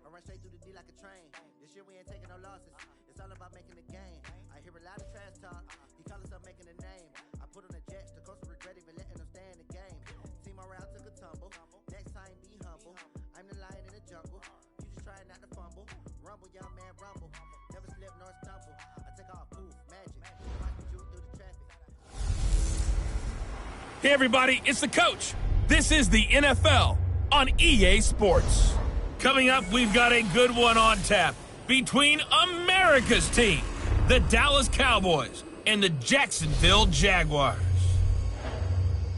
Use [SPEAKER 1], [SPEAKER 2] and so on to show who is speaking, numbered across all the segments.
[SPEAKER 1] I run straight through the D like a train. This year we ain't taking no losses. It's all about making the game. I hear a lot of trash talk. He call us up making a name. I put on the Jets. The coach regret even letting them stay in the game. Team around took a tumble. Next time be humble. I'm the lion in the jungle. You just trying not to fumble. Rumble, young man, rumble. Never slip nor stumble. I take off poof, magic. Watch me shoot through the traffic.
[SPEAKER 2] Hey everybody, it's the coach. This is the NFL on EA Sports. Coming up, we've got a good one on tap between America's team, the Dallas Cowboys, and the Jacksonville Jaguars.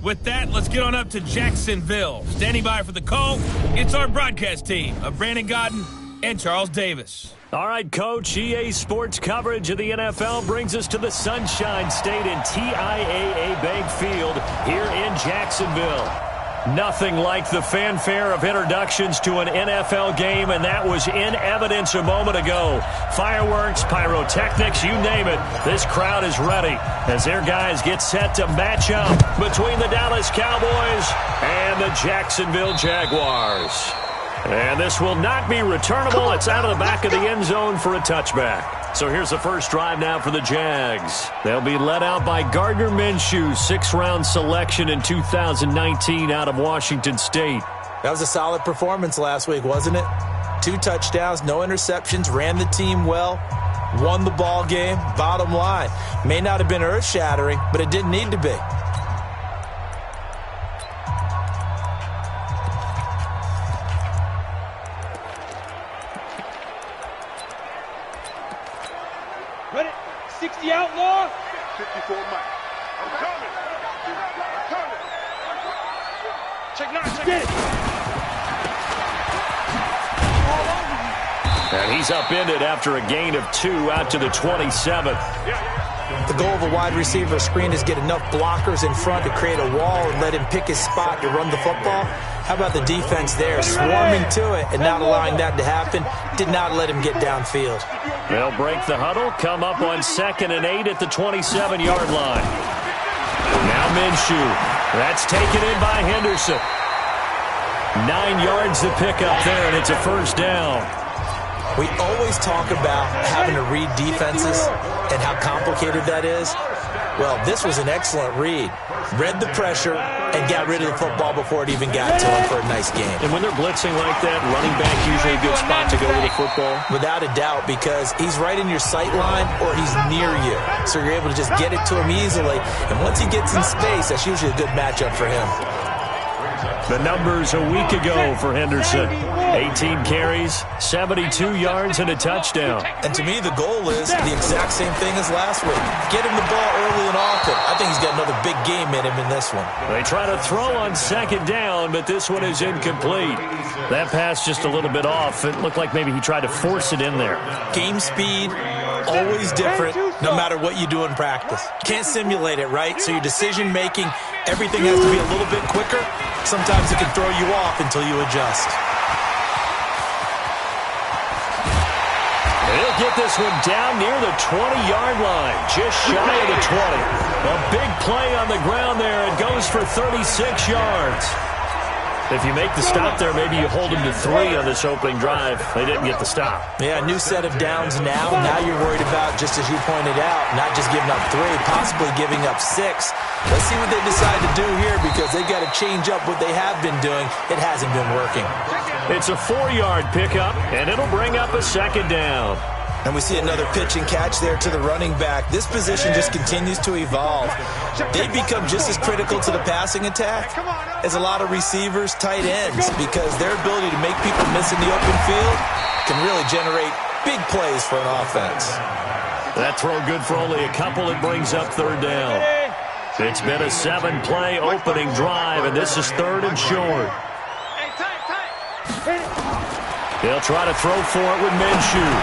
[SPEAKER 2] With that, let's get on up to Jacksonville. Standing by for the call, it's our broadcast team of Brandon Godden and Charles Davis.
[SPEAKER 3] All right, Coach, EA Sports coverage of the NFL brings us to the Sunshine State in TIAA Bank Field here in Jacksonville. Nothing like the fanfare of introductions to an NFL game, and that was in evidence a moment ago. Fireworks, pyrotechnics, you name it. This crowd is ready as their guys get set to match up between the Dallas Cowboys and the Jacksonville Jaguars. And this will not be returnable. It's out of the back of the end zone for a touchback. So here's the first drive now for the Jags. They'll be led out by Gardner Minshew, sixth-round selection in 2019 out of Washington State.
[SPEAKER 4] That was a solid performance last week, wasn't it? 2 touchdowns, no interceptions, ran the team well, won the ball game. Bottom line, may not have been earth-shattering, but it didn't need to be.
[SPEAKER 5] Run it. 60 outlaw.
[SPEAKER 6] 54 Mike. I'm coming. Check 9. Check
[SPEAKER 5] Get it.
[SPEAKER 3] And he's upended after a gain of 2 out to the 27.
[SPEAKER 4] The goal of a wide receiver screen is get enough blockers in front to create a wall and let him pick his spot to run the football. How about the defense there, swarming to it and not allowing that to happen? Did not let him get downfield.
[SPEAKER 3] They'll break the huddle, come up on 2nd and 8 at the 27-yard line. Now Minshew. That's taken in by Henderson. 9 yards to pick up there, and it's a first down.
[SPEAKER 4] We always talk about having to read defenses and how complicated that is. Well, this was an excellent read. Read the pressure and got rid of the football before it even got to him for a nice game.
[SPEAKER 3] And when they're blitzing like that, running back usually a good spot to go with the football?
[SPEAKER 4] Without a doubt, because he's right in your sight line or he's near you. So you're able to just get it to him easily. And once he gets in space, that's usually a good matchup for him.
[SPEAKER 3] The numbers a week ago for Henderson. 18 carries, 72 yards, and a touchdown.
[SPEAKER 4] And to me, the goal is the exact same thing as last week. Get him the ball early and often. I think he's got another big game in him in this one.
[SPEAKER 3] They try to throw on 2nd down, but this one is incomplete. That pass just a little bit off. It looked like maybe he tried to force it in there.
[SPEAKER 4] Game speed, always different, no matter what you do in practice. Can't simulate it, right? So your decision-making, everything has to be a little bit quicker. Sometimes it can throw you off until you adjust.
[SPEAKER 3] He'll get this one down near the 20-yard line, just shy of the 20. A big play on the ground there. It goes for 36 yards. If you make the stop there, maybe you hold them to 3 on this opening drive. They didn't get the stop.
[SPEAKER 4] Yeah, new set of downs now. Now you're worried about, just as you pointed out, not just giving up 3, possibly giving up 6. Let's see what they decide to do here because they've got to change up what they have been doing. It hasn't been working.
[SPEAKER 3] It's a 4-yard pickup, and it'll bring up a 2nd down.
[SPEAKER 4] And we see another pitch and catch there to the running back. This position just continues to evolve. They become just as critical to the passing attack as a lot of receivers, tight ends, because their ability to make people miss in the open field can really generate big plays for an offense.
[SPEAKER 3] That throw good for only a couple. It brings up 3rd down. It's been a 7-play opening drive, and this is 3rd and short. They'll try to throw for it with Minshew.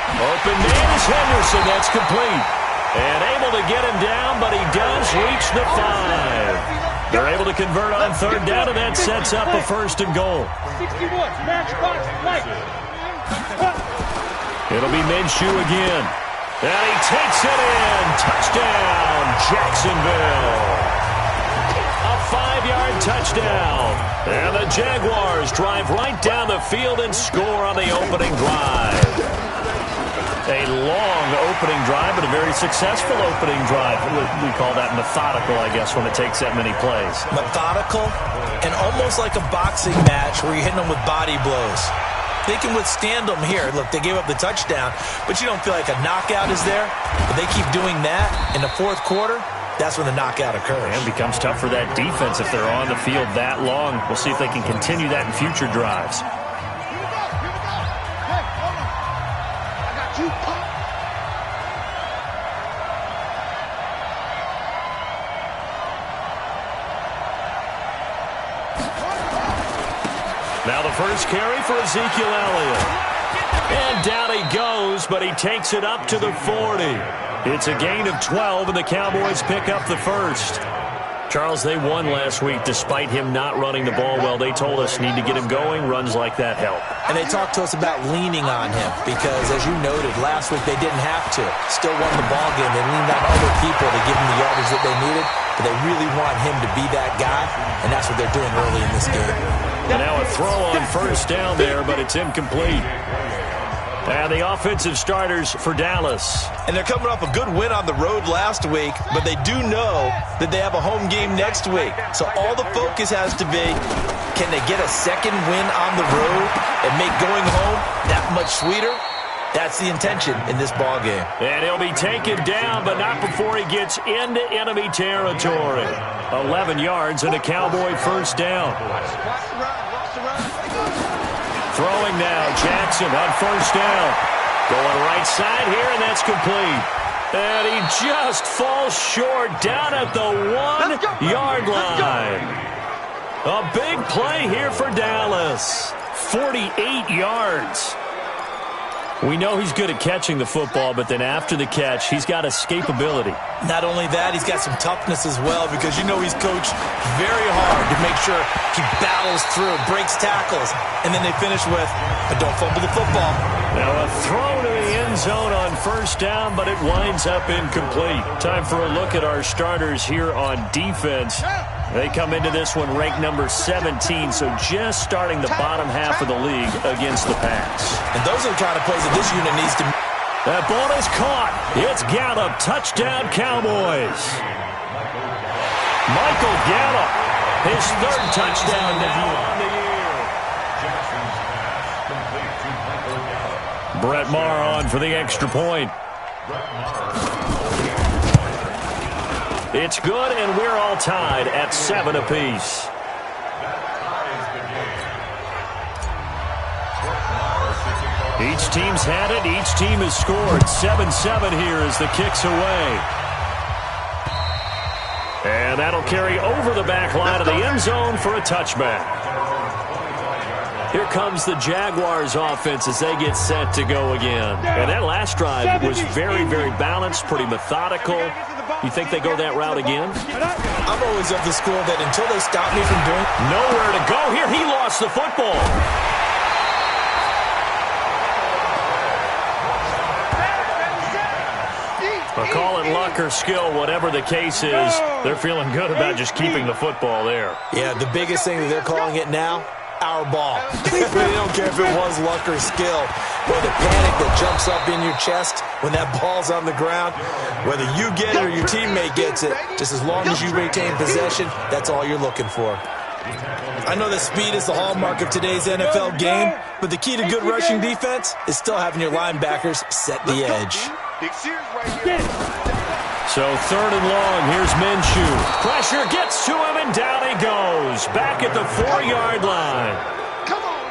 [SPEAKER 3] Open man is Henderson. That's complete. And able to get him down, but he does reach the 5. They're able to convert on 3rd down, and that sets up a 1st and goal.
[SPEAKER 5] 61, matchbox, Mike.
[SPEAKER 3] It'll be Minshew again. And he takes it in. Touchdown, Jacksonville. A 5-yard touchdown. And the Jaguars drive right down the field and score on the opening drive. A long opening drive, but a very successful opening drive. We call that methodical, I guess, when it takes that many plays.
[SPEAKER 4] Methodical and almost like a boxing match where you're hitting them with body blows. They can withstand them here. Look, they gave up the touchdown, but you don't feel like a knockout is there. But they keep doing that in the fourth quarter. That's when the knockout occurs.
[SPEAKER 3] And it becomes tough for that defense if they're on the field that long. We'll see if they can continue that in future drives. Now the first carry for Ezekiel Elliott. And down he goes, but he takes it up to the 40. It's a gain of 12, and the Cowboys pick up the first. Charles, they won last week despite him not running the ball well. They told us need to get him going. Runs like that help.
[SPEAKER 4] And they talked to us about leaning on him because, as you noted, last week they didn't have to. Still won the ball game. They leaned on other people to give them the yardage that they needed, but they really want him to be that guy, and that's what they're doing early in this game.
[SPEAKER 3] And now a throw on first down there, but it's incomplete. And the offensive starters for Dallas.
[SPEAKER 4] And they're coming off a good win on the road last week, but they do know that they have a home game next week. So all the focus has to be, can they get a second win on the road and make going home that much sweeter? That's the intention in this ball game.
[SPEAKER 3] And he'll be taken down, but not before he gets into enemy territory. 11 yards and a Cowboy first down. Throwing now, Jackson on first down. Going right side here, and that's complete. And he just falls short down at the 1-yard line. A big play here for Dallas. 48 yards. We know he's good at catching the football, but then after the catch, he's got escapability.
[SPEAKER 4] Not only that, he's got some toughness as well because you know he's coached very hard to make sure he battles through, breaks tackles, and then they finish with, but don't fumble the football.
[SPEAKER 3] Now a throw to the end zone on first down, but it winds up incomplete. Time for a look at our starters here on defense. They come into this one ranked number 17, so just starting the bottom half of the league against the pass.
[SPEAKER 4] And those are the kind of plays that this unit needs to...
[SPEAKER 3] That ball is caught. It's Gallup. Touchdown, Cowboys. Michael Gallup, his third touchdown now on the year. Brett Maher on for the extra point. It's good, and we're all tied at 7 apiece. Each team's had it. Each team has scored. 7-7 here as the kick's away. And that'll carry over the back line of the end zone for a touchback. Here comes the Jaguars offense as they get set to go again. And that last drive was very, very balanced, pretty methodical. You think they go that route again?
[SPEAKER 4] I'm always of the school that until they stop me from doing...
[SPEAKER 3] Nowhere to go here. He lost the football. But call it luck or skill, whatever the case is, they're feeling good about just keeping the football there.
[SPEAKER 4] Yeah, the biggest thing that they're calling it now, our ball. They don't care if it was luck or skill. Or the panic that jumps up in your chest when that ball's on the ground. Whether you get it or your teammate gets it, just as long as you retain possession, that's all you're looking for. I know that speed is the hallmark of today's NFL game, but the key to good rushing defense is still having your linebackers set the edge.
[SPEAKER 3] So 3rd and long, here's Minshew. Pressure gets to him, and down he goes. Back at the 4-yard line.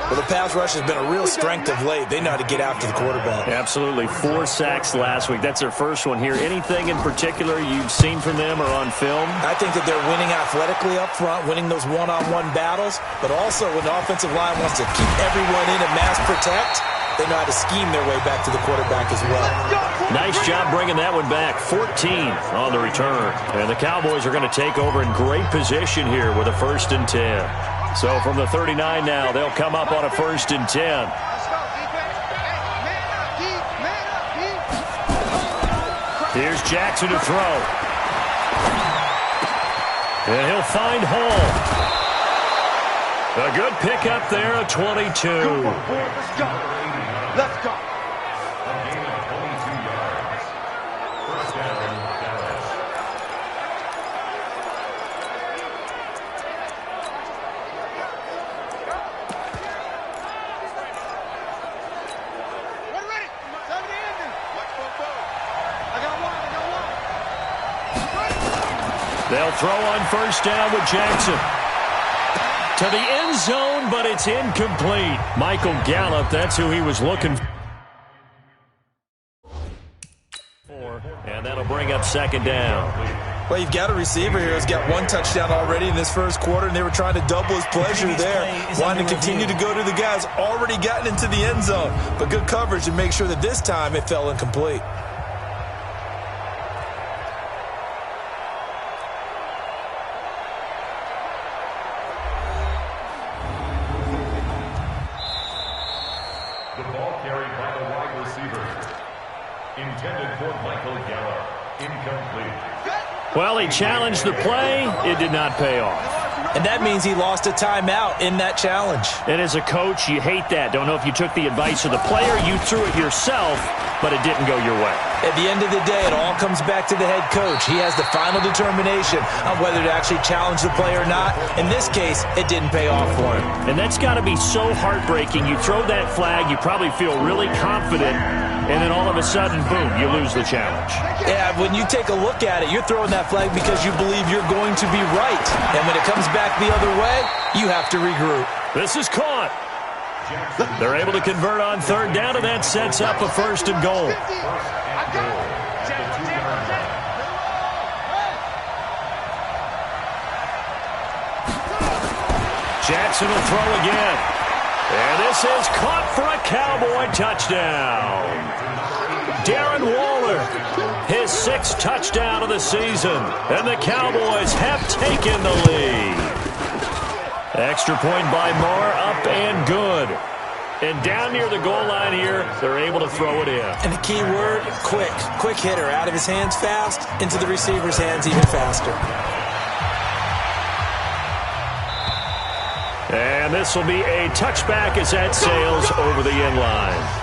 [SPEAKER 4] Well, the pass rush has been a real strength of late. They know how to get after the quarterback.
[SPEAKER 3] Absolutely. 4 sacks last week. That's their first one here. Anything in particular you've seen from them or on film?
[SPEAKER 4] I think that they're winning athletically up front, winning those one-on-one battles, but also when the offensive line wants to keep everyone in and mass protect, they know how to scheme their way back to the quarterback as well.
[SPEAKER 3] Nice job bringing that one back. 14 on the return. And the Cowboys are going to take over in great position here with a 1st and 10. So from the 39 now, they'll come up on a 1st and 10. Here's Jackson to throw. And he'll find Hall. A good pickup there, a 22.
[SPEAKER 6] Good one, boy. Let's go. Let's go.
[SPEAKER 3] They'll throw on first down with Jackson. To the end zone, but it's incomplete. Michael Gallup, that's who he was looking for. And that'll bring up second down.
[SPEAKER 4] Well, you've got a receiver here who's got one touchdown already in this first quarter, and they were trying to double his pleasure there. Wanting to continue to go to the guys already gotten into the end zone. But good coverage to make sure that this time it fell incomplete.
[SPEAKER 3] Well, he challenged the play. It did not pay off.
[SPEAKER 4] And that means he lost a timeout in that challenge.
[SPEAKER 3] And as a coach, you hate that. Don't know if you took the advice of the player. You threw it yourself, but it didn't go your way.
[SPEAKER 4] At the end of the day, it all comes back to the head coach. He has the final determination on whether to actually challenge the play or not. In this case, it didn't pay off for him.
[SPEAKER 3] And that's got to be so heartbreaking. You throw that flag, you probably feel really confident, and then all of a sudden, boom, you lose the challenge.
[SPEAKER 4] Yeah, when you take a look at it, you're throwing that flag because you believe you're going to be right. And when it comes back the other way, you have to regroup.
[SPEAKER 3] This is caught. They're able to convert on third down, and that sets up a first and goal. Jackson will throw again. And this is caught for a Cowboy touchdown. Darren Waller, his 6th touchdown of the season. And the Cowboys have taken the lead. Extra point by Moore, up and good. And down near the goal line here, they're able to throw it in.
[SPEAKER 4] And the key word, quick. Quick hitter, out of his hands fast, into the receiver's hands even faster.
[SPEAKER 3] And this will be a touchback as that sails over the end line.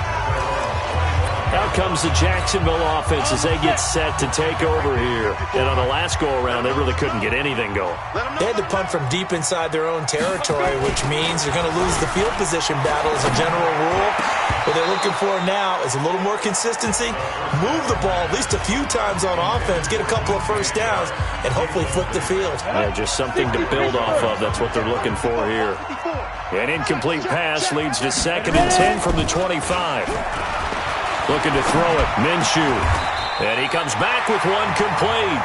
[SPEAKER 3] Out comes the Jacksonville offense as they get set to take over here. And on the last go-around, they really couldn't get anything going.
[SPEAKER 4] They had to punt from deep inside their own territory, which means they're going to lose the field position battle as a general rule. What they're looking for now is a little more consistency, move the ball at least a few times on offense, get a couple of first downs, and hopefully flip the field.
[SPEAKER 3] Yeah, just something to build off of. That's what they're looking for here. An incomplete pass leads to 2nd and 10 from the 25. Looking to throw it, Minshew. And he comes back with one complete.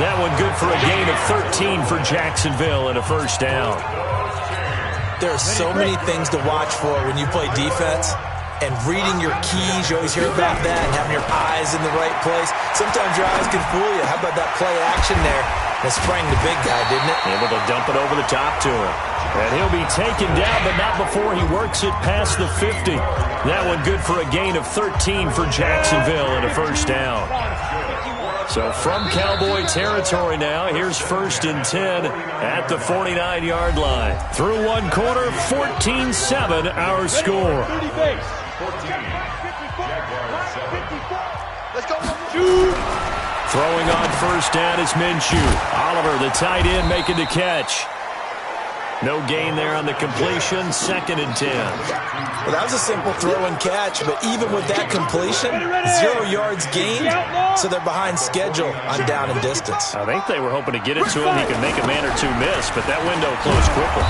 [SPEAKER 3] That one good for a gain of 13 for Jacksonville and a first down.
[SPEAKER 4] There are so many things to watch for when you play defense. And reading your keys, you always hear about that, and having your eyes in the right place. Sometimes your eyes can fool you. How about that play action there? That sprang the big guy, didn't it?
[SPEAKER 3] Able to dump it over the top to him. And he'll be taken down, but not before he works it past the 50. That one good for a gain of 13 for Jacksonville and a first down. So from Cowboy territory now, here's 1st and 10 at the 49-yard line. Through one quarter, 14-7 our score.
[SPEAKER 6] Let's go.
[SPEAKER 3] Throwing on first down is Minshew. Oliver, the tight end, making the catch. No gain there on the completion, 2nd and 10.
[SPEAKER 4] Well, that was a simple throw and catch, but even with that completion, 0 yards gained, so they're behind schedule on down and distance.
[SPEAKER 3] I think they were hoping to get it to him. He could make a man or two miss, but that window closed quickly.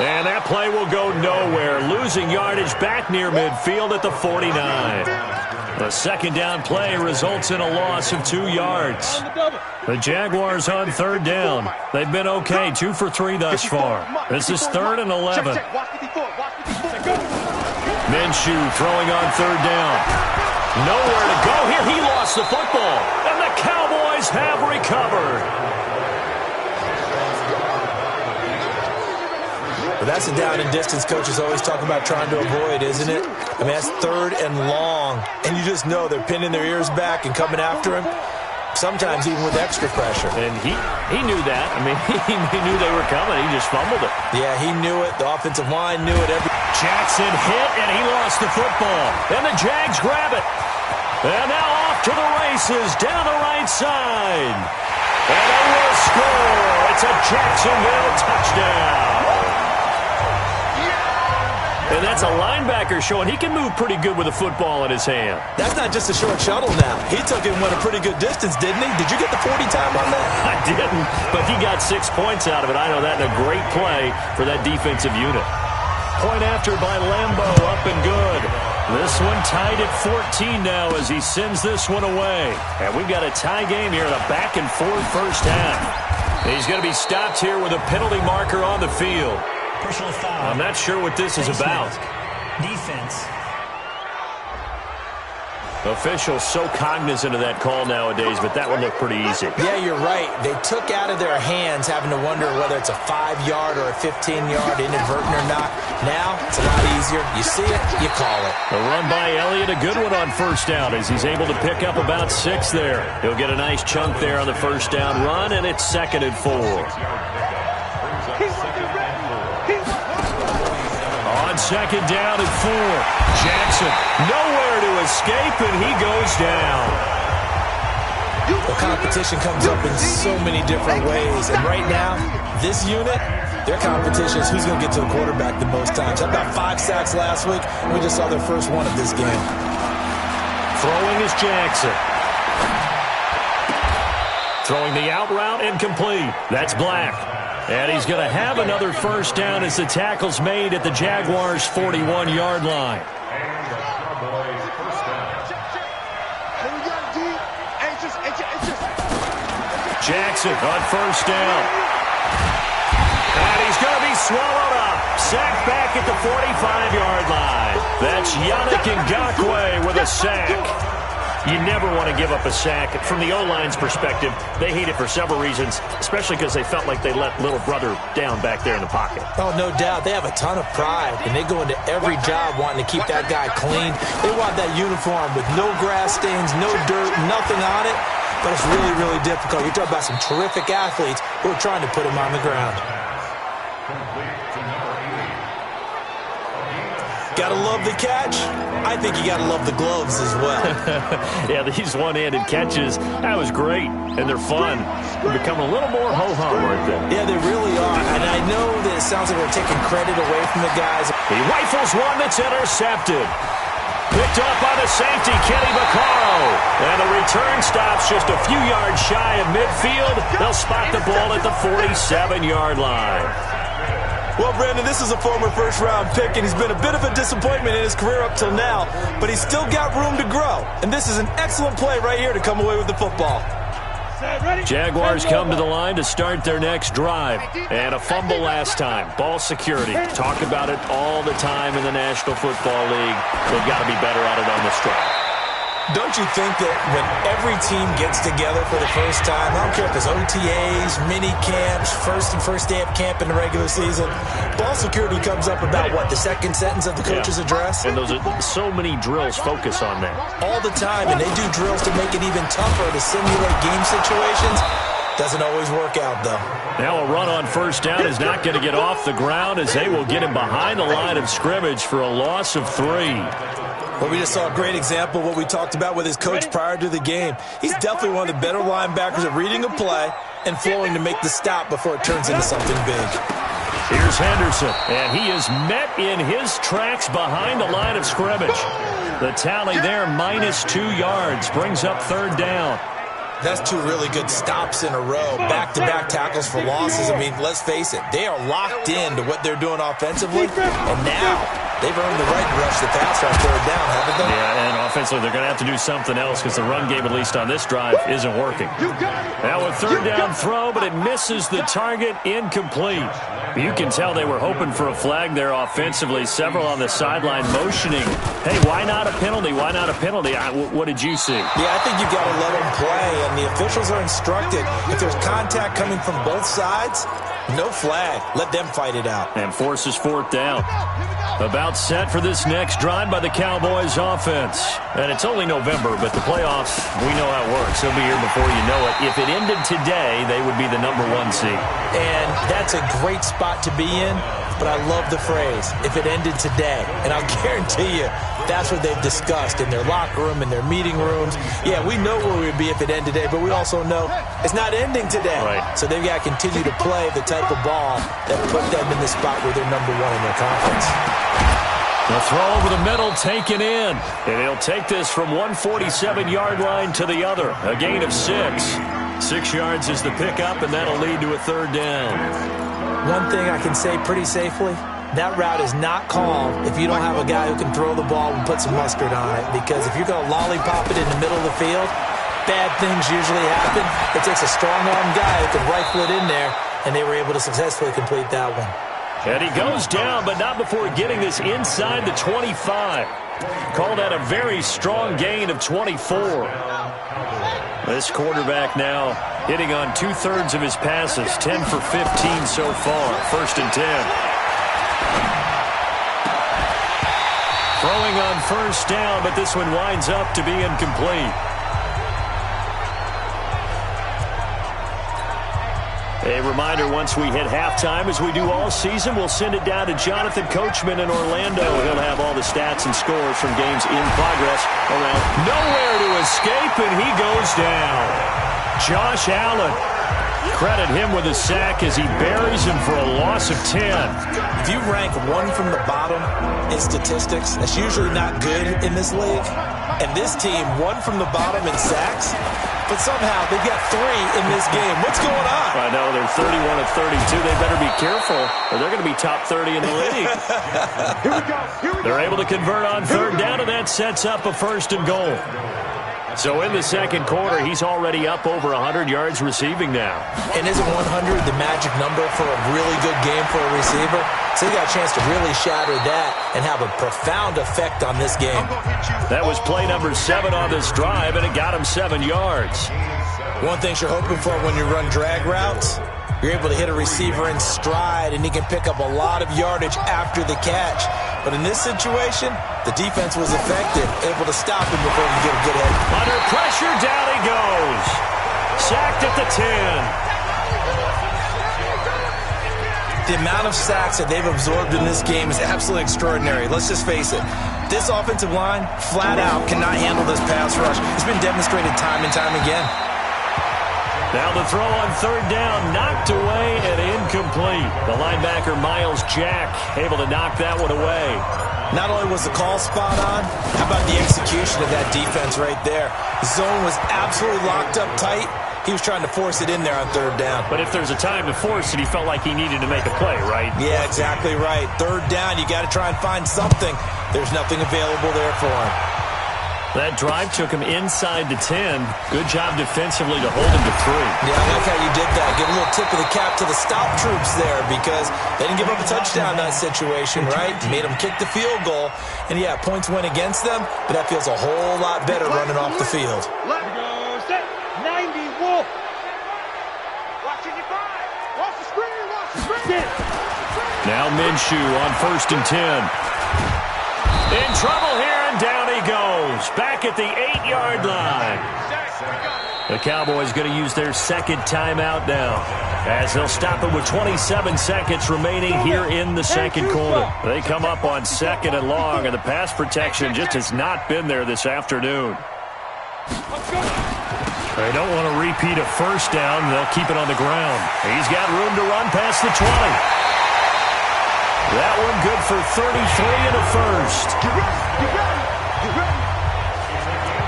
[SPEAKER 3] And that play will go nowhere, losing yardage back near midfield at the 49. The 2nd down play results in a loss of 2 yards. The Jaguars on 3rd down. They've been okay, 2 for 3 thus far. This is 3rd and 11. Minshew throwing on 3rd down. Nowhere to go here. He lost the football, and the Cowboys have recovered.
[SPEAKER 4] But that's a down and distance coaches always talk about trying to avoid, isn't it? I mean, that's 3rd and long, and you just know they're pinning their ears back and coming after him. sometimes even with extra pressure.
[SPEAKER 3] And he knew that. I mean, he knew they were coming. He just fumbled it.
[SPEAKER 4] Yeah, he knew it. The offensive line knew it.
[SPEAKER 3] Jackson hit, and he lost the football. And the Jags grab it. And now off to the races down the right side. And they will score. It's a Jacksonville touchdown. And that's a linebacker showing he can move pretty good with a football in his hand.
[SPEAKER 4] That's not just a short shuttle now. He took it and went a pretty good distance, didn't he? Did you get the 40 time on that?
[SPEAKER 3] I didn't, but he got 6 points out of it. I know that, and a great play for that defensive unit. Point after by Lambo, up and good. This one tied at 14 now as he sends this one away. And we've got a tie game here in a back-and-forth first half. He's going to be stopped here with a penalty marker on the field.
[SPEAKER 7] Personal foul.
[SPEAKER 3] I'm not sure what this is about.
[SPEAKER 7] Defense.
[SPEAKER 3] Officials so cognizant of that call nowadays, but that would look pretty easy.
[SPEAKER 4] Yeah, you're right. They took out of their hands having to wonder whether it's a 5-yard or a 15-yard inadvertent or not. Now, it's a lot easier. You see it, you call it.
[SPEAKER 3] A run by Elliott, a good one on first down as he's able to pick up about 6 there. He'll get a nice chunk there on the first down run, and it's 2nd and 4. On 2nd down and 4. Jackson nowhere to escape, and he goes down.
[SPEAKER 4] The competition comes up in so many different ways. And right now, this unit, their competition is who's going to get to the quarterback the most times. Had about 5 sacks last week, and we just saw their first one of this game.
[SPEAKER 3] Throwing is Jackson. Throwing the out route incomplete. That's Black. And he's going to have another first down as the tackle's made at the Jaguars' 41-yard line. Jackson on first down. And he's going to be swallowed up. Sacked back at the 45-yard line. That's Yannick Ngakoue with a sack. You never want to give up a sack. From the O-line's perspective, they hate it for several reasons, especially because they felt like they let little brother down back there in the pocket.
[SPEAKER 4] Oh, no doubt. They have a ton of pride, and they go into every job wanting to keep that guy clean. They want that uniform with no grass stains, no dirt, nothing on it. But it's really, really difficult. You're talking about some terrific athletes who are trying to put him on the ground. Gotta love the catch. I think you gotta love the gloves as well.
[SPEAKER 3] Yeah, these one-handed catches, that was great, and they're fun. They're becoming a little more ho-hum, aren't they?
[SPEAKER 4] Yeah, they really are, and I know that it sounds like we're taking credit away from the guys.
[SPEAKER 3] He rifles one that's intercepted. Picked up by the safety, Kenny Vaccaro. And the return stops just a few yards shy of midfield. They'll spot the ball at the 47-yard line.
[SPEAKER 4] Well, Brandon, this is a former first-round pick, and he's been a bit of a disappointment in his career up till now, but he's still got room to grow. And this is an excellent play right here to come away with the football.
[SPEAKER 3] Jaguars come to the line to start their next drive. And a fumble last time. Ball security. Talk about it all the time in the National Football League. They've got to be better at it on this drive.
[SPEAKER 4] Don't you think that when every team gets together for the first time, I don't care if it's OTAs, mini camps, first day of camp in the regular season, ball security comes up about, what, the second sentence of the coach's address?
[SPEAKER 3] And those are so many drills focus on that.
[SPEAKER 4] All the time, and they do drills to make it even tougher to simulate game situations. Doesn't always work out, though.
[SPEAKER 3] Now a run on first down is not going to get off the ground as they will get him behind the line of scrimmage for a loss of 3.
[SPEAKER 4] Well, we just saw a great example of what we talked about with his coach prior to the game. He's definitely one of the better linebackers at reading a play and flowing to make the stop before it turns into something big.
[SPEAKER 3] Here's Henderson, and he is met in his tracks behind the line of scrimmage. The tally there, -2 yards, brings up 3rd down.
[SPEAKER 4] That's 2 really good stops in a row, back-to-back tackles for losses. I mean, let's face it, they are locked into what they're doing offensively, and now they've earned the right to rush the passer on 3rd down, haven't they?
[SPEAKER 3] Yeah, and offensively, they're going to have to do something else because the run game, at least on this drive, isn't working. Now a 3rd down throw, but it misses the target, incomplete. You can tell they were hoping for a flag there offensively. Several on the sideline motioning, hey, why not a penalty? Why not a penalty? What did you see?
[SPEAKER 4] Yeah, I think you've got to let them play. And and the officials are instructed if there's contact coming from both sides, no flag. Let them fight it out.
[SPEAKER 3] And forces fourth down. About set for this next drive by the Cowboys offense. And it's only November, but the playoffs, we know how it works. They'll be here before you know it. If it ended today, they would be the number 1 seed.
[SPEAKER 4] And that's a great spot to be in, but I love the phrase, if it ended today. And I'll guarantee you, that's what they've discussed in their locker room, in their meeting rooms. Yeah, we know where we'd be if it ended today, but we also know it's not ending today.
[SPEAKER 3] Right.
[SPEAKER 4] So they've got to continue to play the type of ball that put them in the spot where they're number 1 in their conference.
[SPEAKER 3] The throw over the middle taken in. And he'll take this from 147-yard line to the other. A gain of 6. 6 yards is the pickup, and that'll lead to a third down.
[SPEAKER 4] One thing I can say pretty safely, that route is not called if you don't have a guy who can throw the ball and put some mustard on it. Because if you're going to lollipop it in the middle of the field, bad things usually happen. It takes a strong-arm guy who can rifle it in there, and they were able to successfully complete that one.
[SPEAKER 3] And he goes down, but not before getting this inside the 25. Called that a very strong gain of 24. This quarterback now hitting on 2/3 of his passes, 10 for 15 so far. 1st and 10. Throwing on 1st down, but this one winds up to be incomplete. A reminder, once we hit halftime, as we do all season, we'll send it down to Jonathan Coachman in Orlando. He'll have all the stats and scores from games in progress around. Nowhere to escape, and he goes down. Josh Allen. Credit him with a sack as he buries him for a loss of 10.
[SPEAKER 4] If you rank 1 from the bottom in statistics, that's usually not good in this league. And this team, 1 from the bottom in sacks, but somehow they've got 3 in this game. What's going on?
[SPEAKER 3] I know, they're 31 of 32. They better be careful, or they're going to be top 30 in the league.
[SPEAKER 6] Here we go.
[SPEAKER 3] They're able to convert on 3rd down, and that sets up a 1st and goal. So in the second quarter, he's already up over 100 yards receiving now.
[SPEAKER 4] And isn't 100 the magic number for a really good game for a receiver? So he got a chance to really shatter that and have a profound effect on this game.
[SPEAKER 3] That was play number 7 on this drive, and it got him 7 yards.
[SPEAKER 4] One thing you're hoping for when you run drag routes, you're able to hit a receiver in stride, and he can pick up a lot of yardage after the catch. But in this situation, the defense was effective, able to stop him before he could get a good hit.
[SPEAKER 3] Under pressure, down he goes. Sacked at the 10.
[SPEAKER 4] The amount of sacks that they've absorbed in this game is absolutely extraordinary. Let's just face it. This offensive line, flat out, cannot handle this pass rush. It's been demonstrated time and time again.
[SPEAKER 3] Now the throw on 3rd down, knocked away and incomplete. The linebacker, Miles Jack, able to knock that one away.
[SPEAKER 4] Not only was the call spot on, how about the execution of that defense right there? The zone was absolutely locked up tight. He was trying to force it in there on 3rd down.
[SPEAKER 3] But if there's a time to force it, he felt like he needed to make a play, right?
[SPEAKER 4] Yeah, exactly right. 3rd down, you got to try and find something. There's nothing available there for him.
[SPEAKER 3] That drive took him inside the 10. Good job defensively to hold him to 3.
[SPEAKER 4] Yeah, I like how you did that. Give a little tip of the cap to the stop troops there because they didn't give up a touchdown in that situation, right? Made them kick the field goal. And, yeah, points went against them, but that feels a whole lot better running off the field.
[SPEAKER 5] Let go, set, 90, Wolf. Watching your five. Watch the screen, watch the screen.
[SPEAKER 3] Now Minshew on 1st and 10. In trouble here, and down he goes. Back at the 8-yard line. The Cowboys going to use their 2nd timeout now, as they'll stop it with 27 seconds remaining here in the 2nd quarter. They come up on 2nd and long, and the pass protection just has not been there this afternoon. They don't want to repeat a 1st down. They'll keep it on the ground. He's got room to run past the 20. That one good for 33 and a 1st.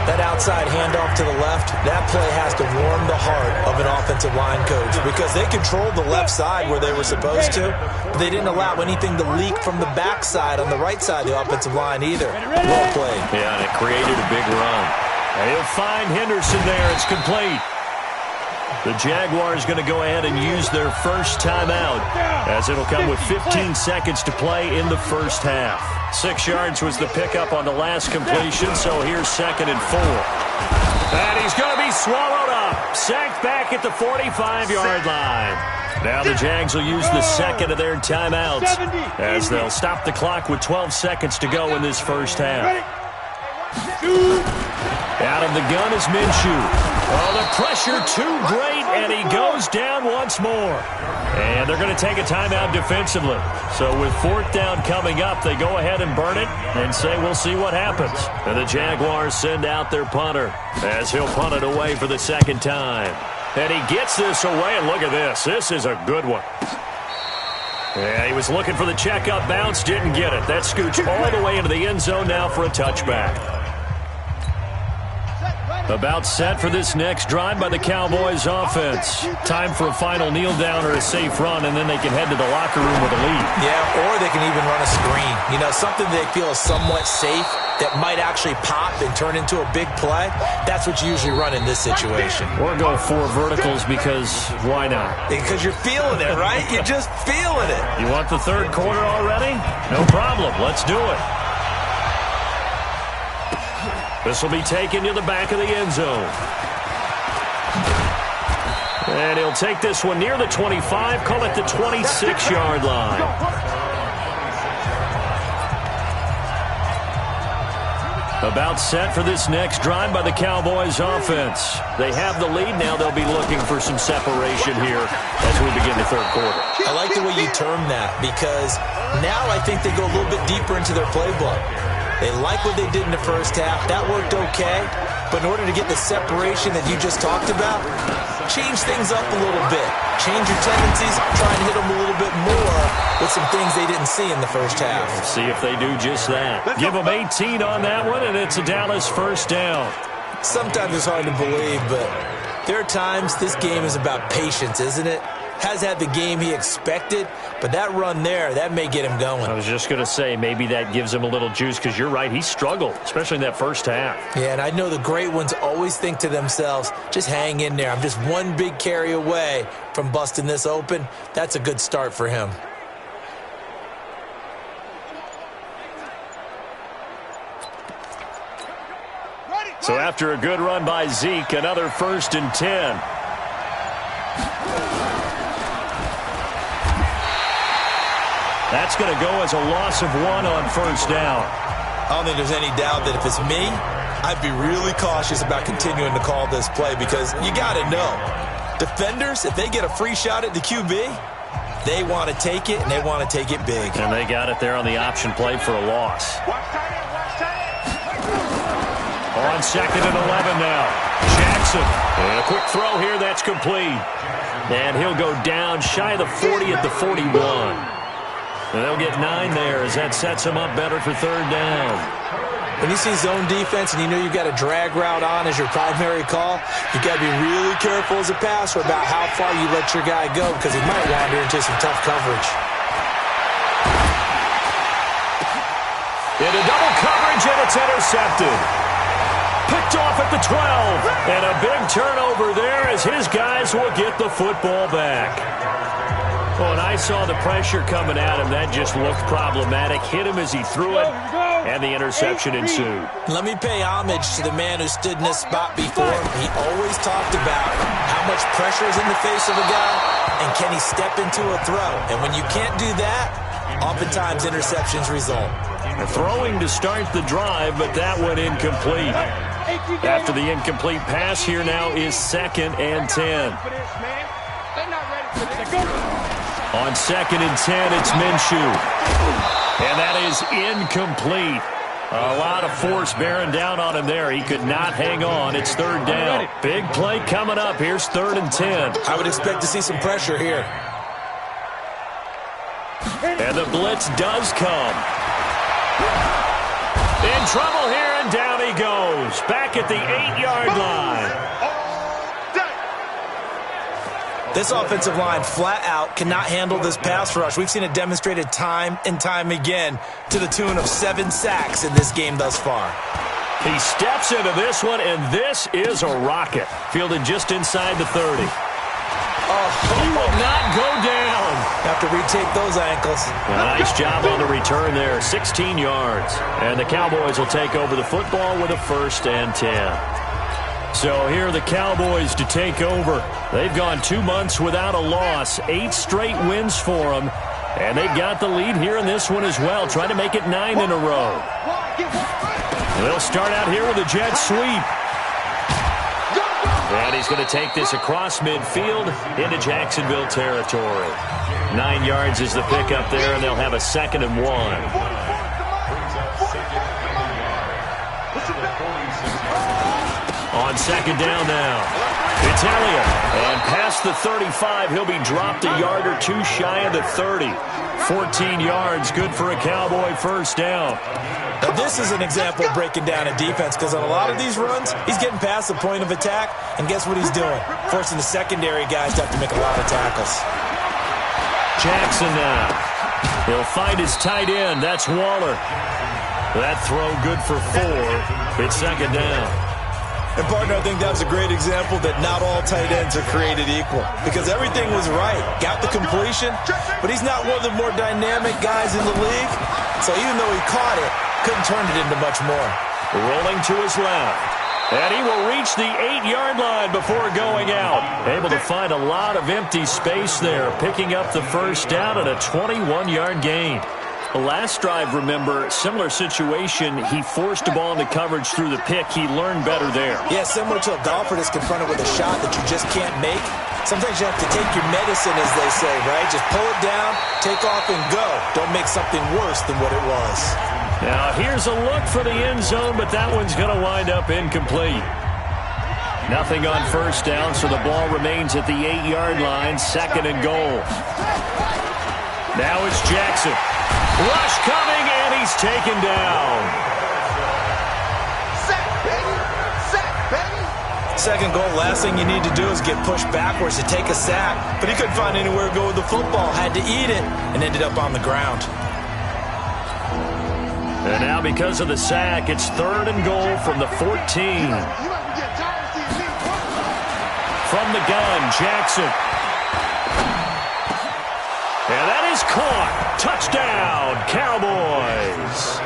[SPEAKER 4] That outside handoff to the left, that play has to warm the heart of an offensive line coach because they controlled the left side where they were supposed to, but they didn't allow anything to leak from the backside on the right side of the offensive line either. Well played.
[SPEAKER 3] Yeah, and it created a big run. And he'll find Henderson there. It's complete. The Jaguars going to go ahead and use their 1st timeout, as it'll come with 15 seconds to play in the 1st half. 6 yards was the pickup on the last completion, so here's 2nd and 4. And he's going to be swallowed up. Sacked back at the 45-yard line. Now the Jags will use the second of their timeouts as they'll stop the clock with 12 seconds to go in this first half. Out of the gun is Minshew. Oh, the pressure too great, and he goes down once more. And they're going to take a timeout defensively. So with fourth down coming up, they go ahead and burn it and say we'll see what happens. And the Jaguars send out their punter as he'll punt it away for the second time. And he gets this away, and look at this. This is a good one. Yeah, he was looking for the checkup bounce, didn't get it. That scoots all the way into the end zone now for a touchback. About set for this next drive by the Cowboys offense. Time for a final kneel down or a safe run, and then they can head to the locker room with a lead.
[SPEAKER 4] Yeah, or they can even run a screen. You know, something they feel is somewhat safe that might actually pop and turn into a big play. That's what you usually run in this situation.
[SPEAKER 3] Or go 4 verticals because why not?
[SPEAKER 4] Because you're feeling it, right? You're just feeling it.
[SPEAKER 3] You want the third quarter already? No problem. Let's do it. This will be taken to the back of the end zone. And he'll take this one near the 25, call it the 26-yard line. About set for this next drive by the Cowboys offense. They have the lead. Now they'll be looking for some separation here as we begin the third quarter.
[SPEAKER 4] I like the way you term that because now I think they go a little bit deeper into their playbook. They like what they did in the first half. That worked okay. But in order to get the separation that you just talked about, change things up a little bit. Change your tendencies. Try and hit them a little bit more with some things they didn't see in the first half.
[SPEAKER 3] See if they do just that. Give them 18 on that one, and it's a Dallas first down.
[SPEAKER 4] Sometimes it's hard to believe, but there are times this game is about patience, isn't it? Has had the game he expected, but that run there, that may get him going.
[SPEAKER 3] I was just going to say, maybe that gives him a little juice because you're right, he struggled, especially in that first half.
[SPEAKER 4] Yeah, and I know the great ones always think to themselves, just hang in there. I'm just one big carry away from busting this open. That's a good start for him.
[SPEAKER 3] So after a good run by Zeke, another 1st and 10. That's going to go as a loss of 1 on first down.
[SPEAKER 4] I don't think there's any doubt that if it's me, I'd be really cautious about continuing to call this play because you got to know, defenders, if they get a free shot at the QB, they want to take it, and they want to take it big.
[SPEAKER 3] And they got it there on the option play for a loss. On 2nd and 11 now. Jackson. And a quick throw here. That's complete. And he'll go down shy of the 40 at the 41. And they'll get 9 there as that sets him up better for third down.
[SPEAKER 4] When you see zone defense and you know you've got a drag route on as your primary call, you've got to be really careful as a passer about how far you let your guy go because he might wander into some tough coverage.
[SPEAKER 3] Into double coverage, and it's intercepted. Picked off at the 12. And a big turnover there as his guys will get the football back. Well, and I saw the pressure coming at him. That just looked problematic. Hit him as he threw it, and the interception ensued.
[SPEAKER 4] Let me pay homage to the man who stood in this spot before. He always talked about how much pressure is in the face of a guy, and can he step into a throw. And when you can't do that, oftentimes interceptions result.
[SPEAKER 3] Throwing to start the drive, but that went incomplete. After the incomplete pass, here now is 2nd and 10. On 2nd and 10, it's Minshew. And that is incomplete. A lot of force bearing down on him there. He could not hang on. It's third down. Big play coming up. Here's 3rd and 10.
[SPEAKER 4] I would expect to see some pressure here.
[SPEAKER 3] And the blitz does come. In trouble here, and down he goes. Back at the 8-yard line.
[SPEAKER 4] This offensive line flat out cannot handle this pass rush. We've seen it demonstrated time and time again to the tune of 7 sacks in this game thus far.
[SPEAKER 3] He steps into this one, and this is a rocket. Fielded just inside the 30. He will not go down.
[SPEAKER 4] Have to retake those ankles.
[SPEAKER 3] A nice job on the return there, 16 yards. And the Cowboys will take over the football with a 1st and 10. So here are the Cowboys to take over. They've gone 2 months without a loss, 8 straight wins for them, and they've got the lead here in this one as well, trying to make it 9 in a row. They'll start out here with a jet sweep. And he's going to take this across midfield into Jacksonville territory. 9 yards is the pickup there, and they'll have a 2nd and 1. On 2nd down now, it's Elliott. And past the 35, he'll be dropped a yard or 2 shy of the 30. 14 yards, good for a Cowboy first down.
[SPEAKER 4] Now this is an example of breaking down a defense, because on a lot of these runs, he's getting past the point of attack, and guess what he's doing? Forcing the secondary guys to have to make a lot of tackles.
[SPEAKER 3] Jackson now. He'll find his tight end. That's Waller. That throw good for 4. It's 2nd down.
[SPEAKER 4] And, partner, I think that was a great example that not all tight ends are created equal, because everything was right. Got the completion, but he's not one of the more dynamic guys in the league. So even though he caught it, couldn't turn it into much more.
[SPEAKER 3] Rolling to his left. And he will reach the 8-yard line before going out. Able to find a lot of empty space there, picking up the first down and a 21-yard gain. The last drive, remember, similar situation. He forced the ball into coverage through the pick. He learned better there.
[SPEAKER 4] Yeah, similar to a golfer that's confronted with a shot that you just can't make. Sometimes you have to take your medicine, as they say, right? Just pull it down, take off, and go. Don't make something worse than what it was.
[SPEAKER 3] Now, here's a look for the end zone, but that one's going to wind up incomplete. Nothing on first down, so the ball remains at the 8-yard line, 2nd and goal. Now it's Jackson. Rush coming, and he's taken down.
[SPEAKER 6] Sack, baby! Sack, baby!
[SPEAKER 4] Second goal, last thing you need to do is get pushed backwards to take a sack. But he couldn't find anywhere to go with the football. Had to eat it, and ended up on the ground.
[SPEAKER 3] And now because of the sack, it's 3rd and goal from the 14. From the gun, Jackson. And that is caught. Touchdown, Cowboys.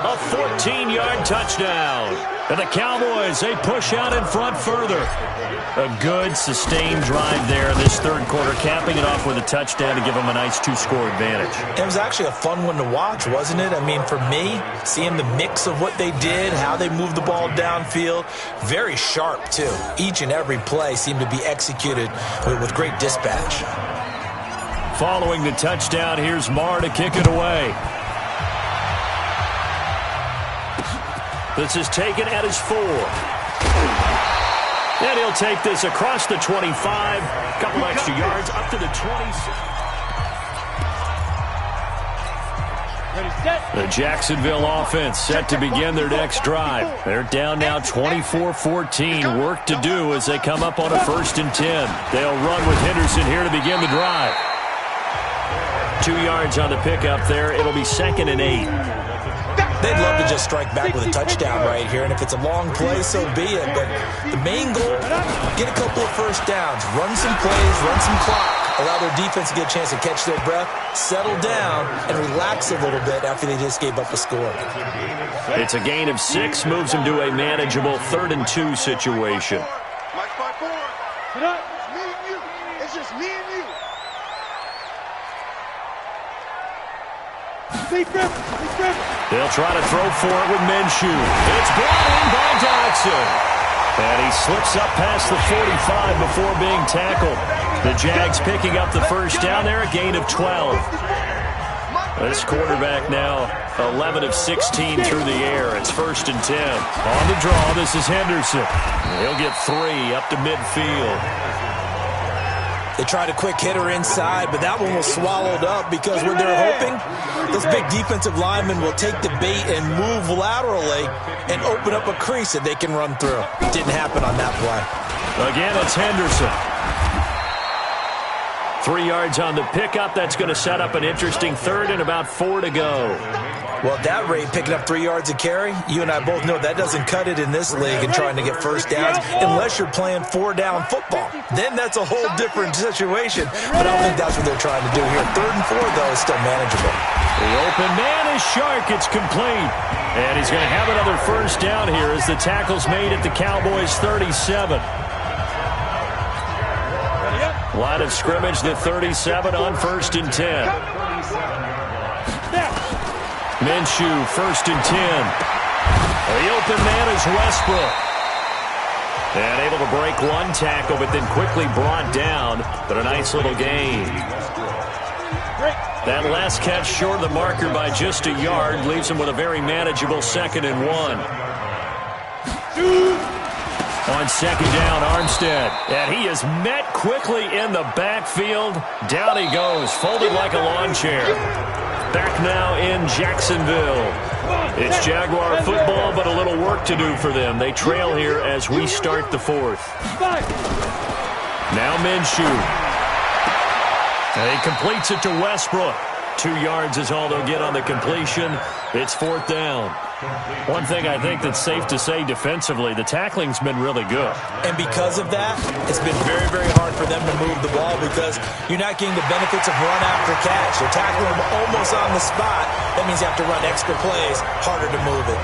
[SPEAKER 3] A 14-yard touchdown. And the Cowboys, they push out in front further. A good, sustained drive there in this 3rd quarter, capping it off with a touchdown to give them a nice 2-score advantage.
[SPEAKER 4] It was actually a fun one to watch, wasn't it? I mean, for me, seeing the mix of what they did, how they moved the ball downfield, very sharp, too. Each and every play seemed to be executed with great dispatch.
[SPEAKER 3] Following the touchdown, here's Marr to kick it away. This is taken at his 4. And he'll take this across the 25. A couple extra yards up to the 20. The Jacksonville offense set to begin their next drive. They're down now 24-14. Work to do as they come up on a 1st and 10. They'll run with Henderson here to begin the drive. 2 yards on the pickup there. It'll be 2nd and 8.
[SPEAKER 4] They'd love to just strike back with a touchdown right here, and if it's a long play, so be it. But the main goal, get a couple of first downs, run some plays, run some clock, allow their defense to get a chance to catch their breath, settle down, and relax a little bit after they just gave up a score.
[SPEAKER 3] It's a gain of 6, moves them to a manageable 3rd and 2 situation.
[SPEAKER 6] Mike 5-4. It's me and you. It's just me and you.
[SPEAKER 3] They'll try to throw for it with Minshew. It's brought in by Dodson. And he slips up past the 45 before being tackled. The Jags picking up the first down there, a gain of 12. This quarterback now 11 of 16 through the air. It's 1st and 10. On the draw, this is Henderson. He'll get 3 up to midfield.
[SPEAKER 4] They tried a quick hitter inside, but that one was swallowed up because what they're hoping, this big defensive lineman will take the bait and move laterally and open up a crease that they can run through. Didn't happen on that play.
[SPEAKER 3] Again, it's Henderson. 3 yards on the pickup. That's going to set up an interesting 3rd and about 4 to go.
[SPEAKER 4] Well, at that rate, picking up 3 yards a carry, you and I both know that doesn't cut it in this league and trying to get first downs unless you're playing 4-down football. Then that's a whole different situation, but I don't think that's what they're trying to do here. 3rd and 4, though, is still manageable.
[SPEAKER 3] The open man is Shark. It's complete. And he's going to have another first down here as the tackle's made at the Cowboys 37. Line of scrimmage, the 37 on 1st and 10. Minshew, 1st and 10. The open man is Westbrook. And able to break one tackle, but then quickly brought down. But a nice little gain. That last catch short of the marker by just a yard leaves him with a very manageable 2nd and 1. On 2nd down, Armstead. And he is met quickly in the backfield. Down he goes, folded like a lawn chair. Back now in Jacksonville. It's Jaguar football, but a little work to do for them. They trail here as we start the 4th. Now Minshew. And he completes it to Westbrook. 2 yards is all they'll get on the completion. It's 4th down. One thing I think that's safe to say defensively, the tackling's been really good.
[SPEAKER 4] And because of that, it's been very, very hard for them to move the ball because you're not getting the benefits of run after catch. They're tackling them almost on the spot. That means you have to run extra plays, harder to move it.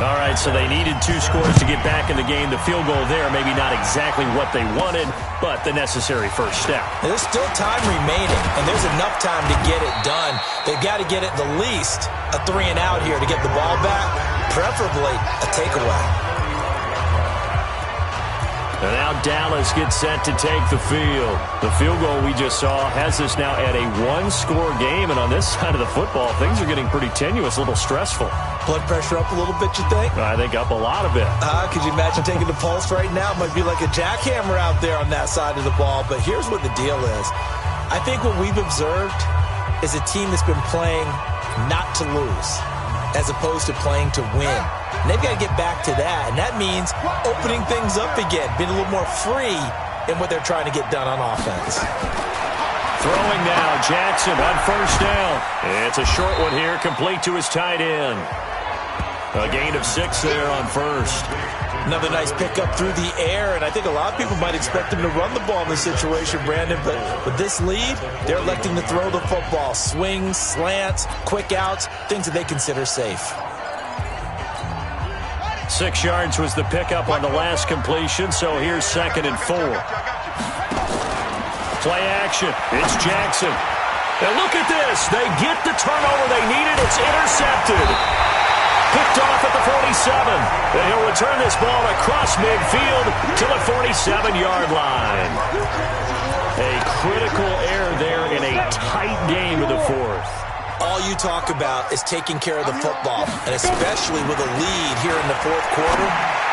[SPEAKER 3] All right, so they needed 2 scores to get back in the game. The field goal there, maybe not exactly what they wanted, but the necessary first step.
[SPEAKER 4] There's still time remaining, and there's enough time to get it done. They've got to get at the least a 3-and-out here to get the ball back, preferably a takeaway.
[SPEAKER 3] And now Dallas gets set to take the field. The field goal we just saw has us now at a 1-score game, and on this side of the football, things are getting pretty tenuous, a little stressful.
[SPEAKER 4] Blood pressure up a little bit, you think?
[SPEAKER 3] I think up a lot of it.
[SPEAKER 4] Could you imagine taking the pulse right now? It might be like a jackhammer out there on that side of the ball, but here's what the deal is. I think what we've observed is a team that's been playing not to lose as opposed to playing to win. And they've got to get back to that, and that means opening things up again, being a little more free in what they're trying to get done on offense.
[SPEAKER 3] Throwing now, Jackson on 1st down. It's a short one here, complete to his tight end. A gain of 6 there on 1st.
[SPEAKER 4] Another nice pickup through the air, and I think a lot of people might expect him to run the ball in this situation, Brandon, but with this lead, they're electing to throw the football. Swings, slants, quick outs, things that they consider safe.
[SPEAKER 3] 6 yards was the pickup on the last completion, so here's 2nd and 4. Play action. It's Jackson. And look at this. They get the turnover they needed. It's intercepted. Picked off at the 47. And he'll return this ball across midfield to the 47-yard line. A critical error there in a tight game of the 4th.
[SPEAKER 4] All you talk about is taking care of the football, and especially with a lead here in the 4th quarter,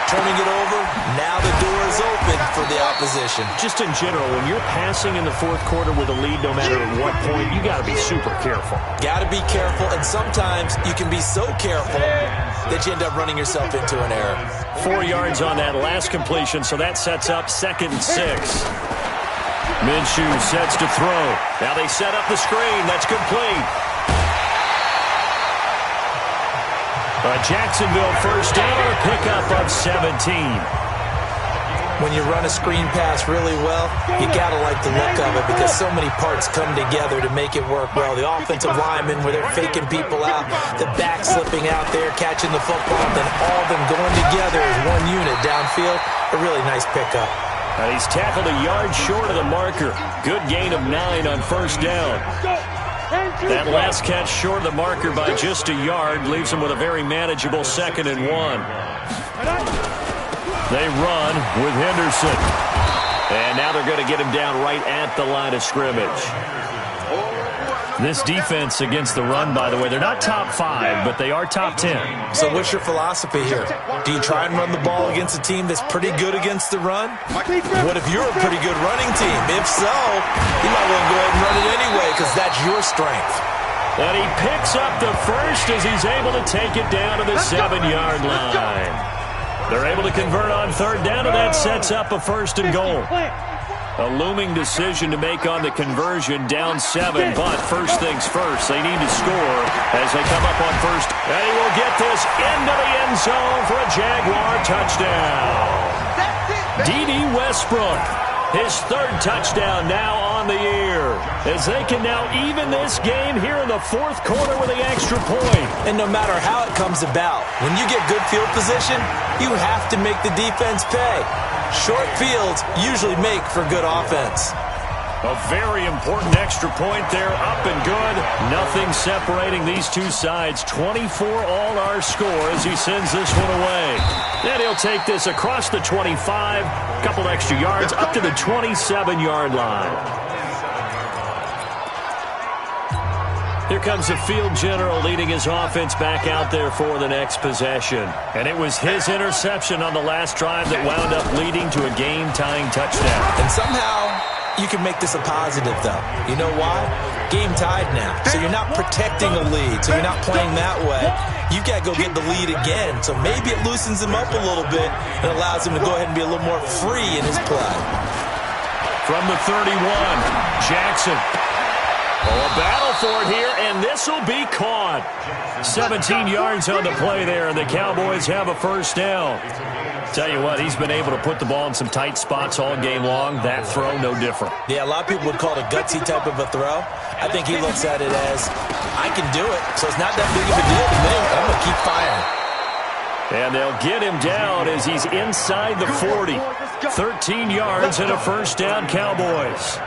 [SPEAKER 4] turning it over, now the door is open for the opposition.
[SPEAKER 3] Just in general, when you're passing in the 4th quarter with a lead, no matter at what point, you got to be super careful.
[SPEAKER 4] Got to be careful, and sometimes you can be so careful that you end up running yourself into an error.
[SPEAKER 3] 4 yards on that last completion, so that sets up 2nd and 6. Minshew sets to throw. Now they set up the screen. That's complete. Jacksonville first down, a pickup of 17.
[SPEAKER 4] When you run a screen pass really well, you got to like the look of it because so many parts come together to make it work well. The offensive linemen, where they're faking people out, the back slipping out there, catching the football, then all of them going together as one unit downfield. A really nice pickup.
[SPEAKER 3] And he's tackled a yard short of the marker. Good gain of 9 on 1st down. That last catch short of the marker by just a yard leaves him with a very manageable 2nd and 1. They run with Henderson. And now they're going to get him down right at the line of scrimmage. This defense against the run, by the way, they're not top 5, but they are top 10.
[SPEAKER 4] So what's your philosophy here? Do you try and run the ball against a team that's pretty good against the run? What if you're a pretty good running team? If so, you might want to go ahead and run it anyway because that's your strength.
[SPEAKER 3] And he picks up the first as he's able to take it down to the 7-yard line. They're able to convert on 3rd down, and that sets up a 1st and goal. A looming decision to make on the conversion, down 7, but first things first, they need to score as they come up on 1st. And he will get this into the end zone for a Jaguar touchdown. D.D. Westbrook His third touchdown now on the year, as they can now even this game here in the fourth quarter with the extra point.
[SPEAKER 4] And no matter how it comes about, when you get good field position, you have to make the defense pay. Short fields usually make for good offense.
[SPEAKER 3] A very important extra point there, up and good. Nothing separating these two sides. 24 all our score as he sends this one away. And he'll take this across the 25, couple extra yards, up to the 27-yard line. Here comes the field general leading his offense back out there for the next possession. And it was his interception on the last drive that wound up leading to a game-tying touchdown.
[SPEAKER 4] And somehow you can make this a positive, though. You know why? Game tied now. So you're not protecting a lead, so you're not playing that way. You've got to go get the lead again. So maybe it loosens him up a little bit and allows him to go ahead and be a little more free in his play.
[SPEAKER 3] From the 31, Jackson. Oh, a battle for it here, and this will be caught. 17 yards on the play there, and the Cowboys have a first down. Tell you what, he's been able to put the ball in some tight spots all game long. That throw, no different.
[SPEAKER 4] Yeah, a lot of people would call it a gutsy type of a throw. I think he looks at it as, I can do it, so it's not that big of a deal to me. I'm going to keep firing.
[SPEAKER 3] And they'll get him down as he's inside the 40. 13 yards and a first down, Cowboys.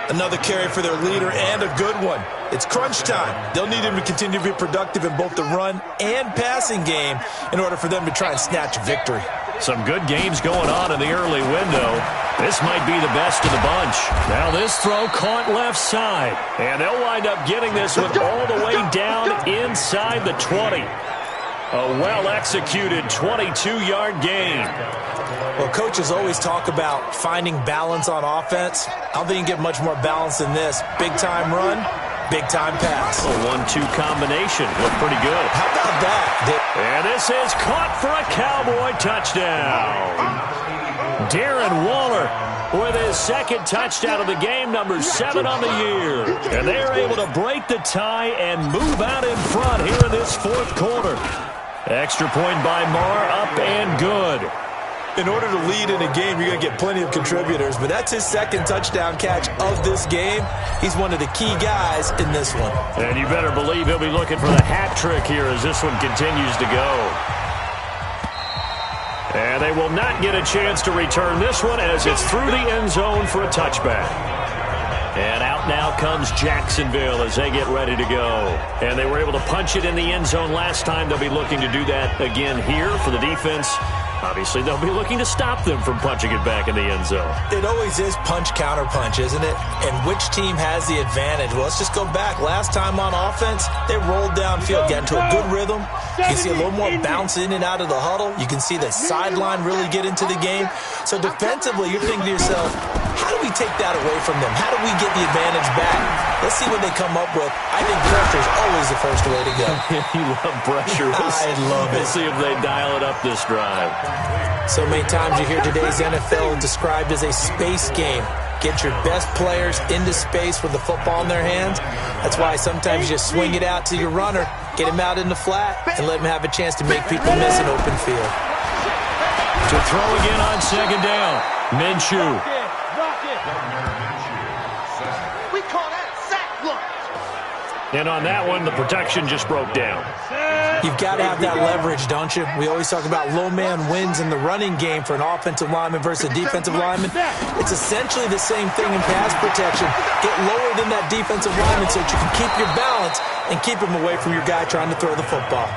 [SPEAKER 4] Another carry for their leader and a good one. It's crunch time. They'll need him to continue to be productive in both the run and passing game in order for them to try and snatch victory.
[SPEAKER 3] Some good games going on in the early window. This might be the best of the bunch. Now this throw caught left side. And they'll wind up getting this one all the way down inside the 20. A well-executed 22-yard gain.
[SPEAKER 4] Well, coaches always talk about finding balance on offense. I don't think you can get much more balance than this. Big-time run, big-time pass.
[SPEAKER 3] A 1-2 combination looked pretty good.
[SPEAKER 4] How about that?
[SPEAKER 3] And this is caught for a Cowboy touchdown. Darren Waller with his second touchdown of the game, number 7 on the year. And they are able to break the tie and move out in front here in this fourth quarter. Extra point by Marr, up and good.
[SPEAKER 4] In order to lead in a game, you're going to get plenty of contributors, but that's his second touchdown catch of this game. He's one of the key guys in this one.
[SPEAKER 3] And you better believe he'll be looking for the hat trick here as this one continues to go. And they will not get a chance to return this one as it's through the end zone for a touchback. And out now comes Jacksonville as they get ready to go. And they were able to punch it in the end zone last time. They'll be looking to do that again here for the defense. Obviously, they'll be looking to stop them from punching it back in the end zone.
[SPEAKER 4] It always is punch-counter-punch, isn't it? And which team has the advantage? Well, let's just go back. Last time on offense, they rolled downfield, got into a good rhythm. You can see a little more bounce in and out of the huddle. You can see the sideline really get into the game. So defensively, you're thinking to yourself, how do we take that away from them? How do we get the advantage back? Let's see what they come up with. I think pressure is always the first way to go.
[SPEAKER 3] You love pressure.
[SPEAKER 4] I love it.
[SPEAKER 3] Let's see if they dial it up this drive.
[SPEAKER 4] So many times you hear today's NFL described as a space game. Get your best players into space with the football in their hands. That's why sometimes you just swing it out to your runner, get him out in the flat, and let him have a chance to make people miss an open field.
[SPEAKER 3] To throw again on second down, Minshew. And on that one, the protection just broke down.
[SPEAKER 4] You've got to have that leverage, don't you? We always talk about low man wins in the running game for an offensive lineman versus a defensive lineman. It's essentially the same thing in pass protection. Get lower than that defensive lineman so that you can keep your balance and keep him away from your guy trying to throw the football.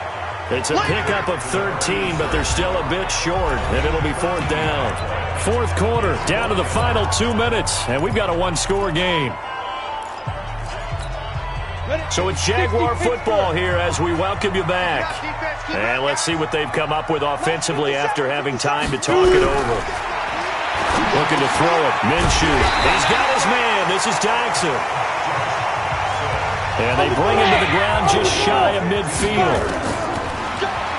[SPEAKER 3] It's a pickup of 13, but they're still a bit short, and it'll be fourth down. Fourth quarter, down to the final 2 minutes, and we've got a one-score game. So it's Jaguar football here as we welcome you back. And let's see what they've come up with offensively after having time to talk it over. Looking to throw it. Minshew. He's got his man. This is Jackson. And they bring him to the ground just shy of midfield.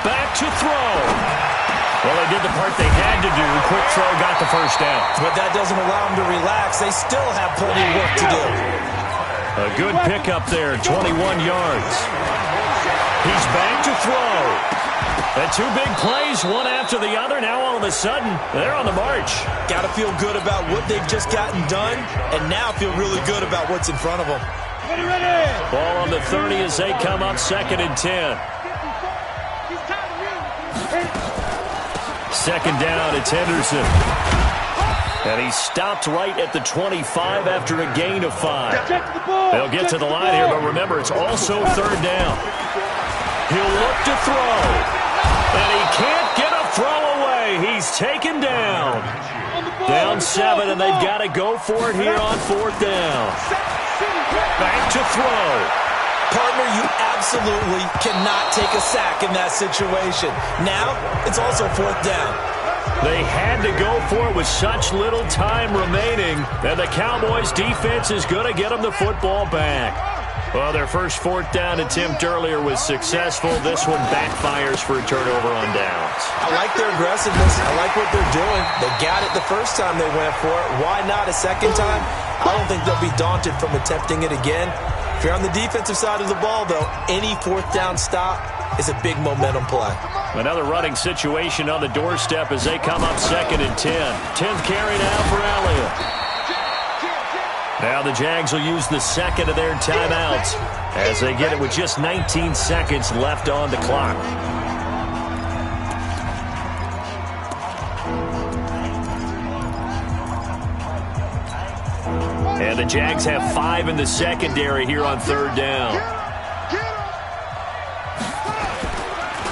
[SPEAKER 3] Back to throw. Well, they did the part they had to do. Quick throw got the first down.
[SPEAKER 4] But that doesn't allow them to relax. They still have plenty of work to do.
[SPEAKER 3] A good pickup there, 21 yards. He's back to throw. And two big plays, one after the other. Now all of a sudden, they're on the march.
[SPEAKER 4] Got to feel good about what they've just gotten done, and now feel really good about what's in front of them.
[SPEAKER 3] Ball on the 30 as they come up 2nd and 10. Second down, it's Henderson. And he's stopped right at the 25 after a gain of 5. They'll get to the line here, but remember, it's also 3rd down. He'll look to throw. And he can't get a throw away. He's taken down. Down 7, and they've got to go for it here on 4th down. Back to throw.
[SPEAKER 4] Partner, you absolutely cannot take a sack in that situation. Now, it's also 4th down.
[SPEAKER 3] They had to go for it with such little time remaining, and the Cowboys' defense is going to get them the football back. Well, their first 4th down attempt earlier was successful. This one backfires for a turnover on downs.
[SPEAKER 4] I like their aggressiveness. I like what they're doing. They got it the first time they went for it. Why not a second time? I don't think they'll be daunted from attempting it again. If you're on the defensive side of the ball, though, any 4th down stop is a big momentum play.
[SPEAKER 3] Another running situation on the doorstep as they come up 2nd and 10. 10th carry now for Elliott. Now the Jags will use the second of their timeouts as they get it with just 19 seconds left on the clock. And the Jags have 5 in the secondary here on 3rd down.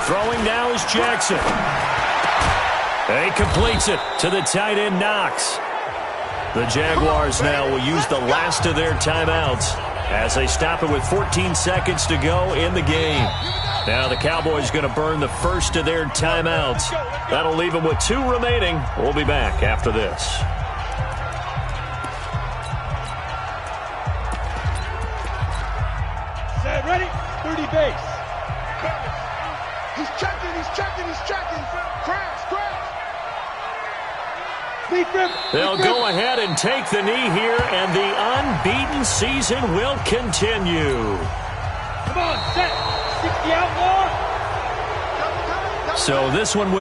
[SPEAKER 3] Throwing now is Jackson. He completes it to the tight end Knox. The Jaguars now will use the last of their timeouts as they stop it with 14 seconds to go in the game. Now the Cowboys going to burn the first of their timeouts. That'll leave them with 2 remaining. We'll be back after this.
[SPEAKER 5] Set, ready? 30 base.
[SPEAKER 6] He's checking, he's checking, he's checking. Crash, crash.
[SPEAKER 3] They'll go ahead and take the knee here, and the unbeaten season will continue.
[SPEAKER 5] Come on, set. 60 outlaw.
[SPEAKER 3] So this one